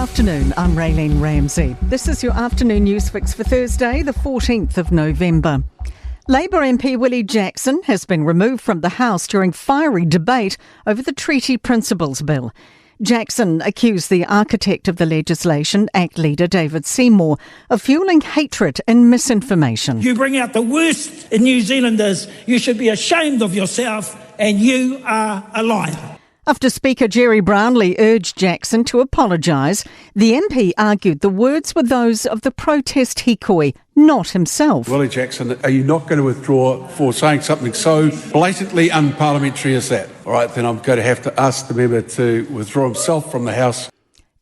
afternoon, I'm Raylene Ramsey. This is your afternoon news fix for Thursday, the 14th of November. Labour MP Willie Jackson has been removed from the House during fiery debate over the Treaty Principles Bill. Jackson accused the architect of the legislation, ACT leader David Seymour, of fuelling hatred and misinformation. You bring out the worst in New Zealanders. You should be ashamed of yourself, and you are a liar. After Speaker Jerry Brownlee urged Jackson to apologise, the MP argued the words were those of the protest hikoi, not himself. Willie Jackson, are you not going to withdraw for saying something so blatantly unparliamentary as that? All right, then I'm going to have to ask the member to withdraw himself from the House.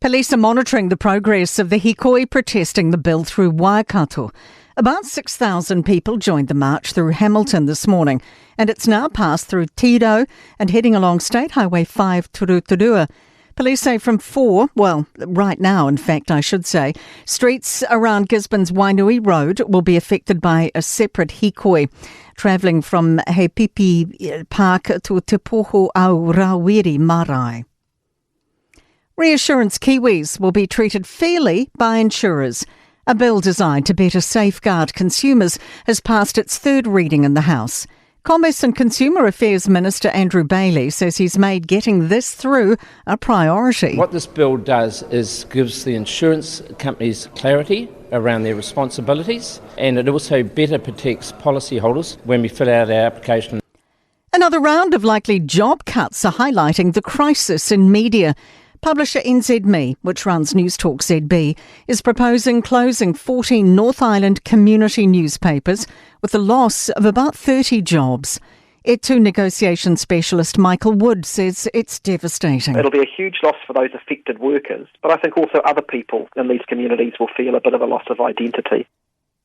Police are monitoring the progress of the hikoi protesting the bill through Waikato. About 6,000 people joined the march through Hamilton this morning, and it's now passed through Tiro and heading along State Highway 5 to Rotorua. Police say from right now, in fact, I should say, streets around Gisborne's Wainui Road will be affected by a separate hikoi, travelling from Heipipi Park to Te Poho au Rawiri Marae. Reassurance Kiwis will be treated fairly by insurers. A bill designed to better safeguard consumers has passed its third reading in the House. Commerce and Consumer Affairs Minister Andrew Bailey says he's made getting this through a priority. What this bill does is gives the insurance companies clarity around their responsibilities, and it also better protects policyholders when we fill out our application. Another round of likely job cuts are highlighting the crisis in media. Publisher NZME, which runs Newstalk ZB, is proposing closing 14 North Island community newspapers with the loss of about 30 jobs. E2 negotiation specialist Michael Wood says it's devastating. It'll be a huge loss for those affected workers, but I think also other people in these communities will feel a bit of a loss of identity.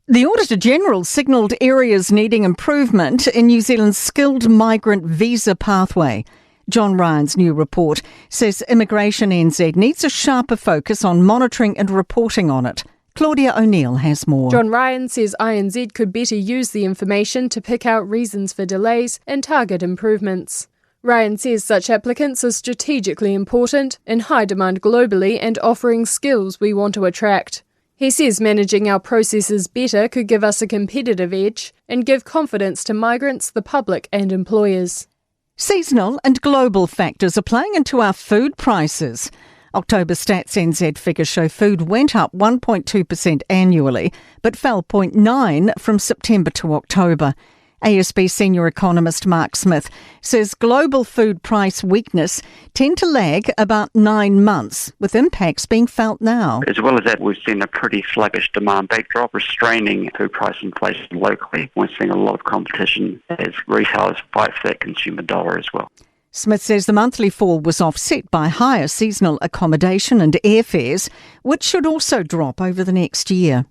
The Auditor-General signalled areas needing improvement in New Zealand's skilled migrant visa pathway. John Ryan's new report says Immigration NZ needs a sharper focus on monitoring and reporting on it. Claudia O'Neill has more. John Ryan says INZ could better use the information to pick out reasons for delays and target improvements. Ryan says such applicants are strategically important, in high demand globally and offering skills we want to attract. He says managing our processes better could give us a competitive edge and give confidence to migrants, the public and employers. Seasonal and global factors are playing into our food prices. October Stats NZ figures show food went up 1.2% annually, but fell 0.9% from September to October. ASB senior economist Mark Smith says global food price weakness tend to lag about 9 months, with impacts being felt now. As well as that, we've seen a pretty sluggish demand backdrop, restraining food price inflation locally. We're seeing a lot of competition as retailers fight for that consumer dollar as well. Smith says the monthly fall was offset by higher seasonal accommodation and airfares, which should also drop over the next year.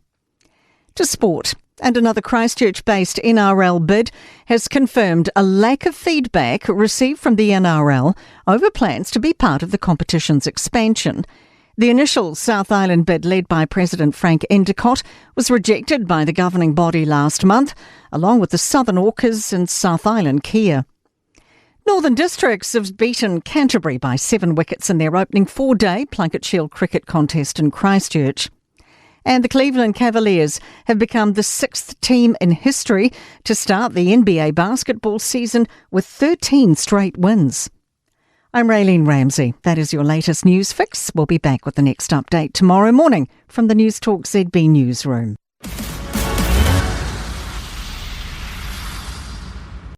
To sport. And another Christchurch-based NRL bid has confirmed a lack of feedback received from the NRL over plans to be part of the competition's expansion. The initial South Island bid, led by President Frank Endicott, was rejected by the governing body last month, along with the Southern Orcas and South Island Kia. Northern Districts have beaten Canterbury by 7 wickets in their opening 4-day Plunket Shield cricket contest in Christchurch. And the Cleveland Cavaliers have become the 6th team in history to start the NBA basketball season with 13 straight wins. I'm Raylene Ramsey. That is your latest news fix. We'll be back with the next update tomorrow morning from the Newstalk ZB newsroom.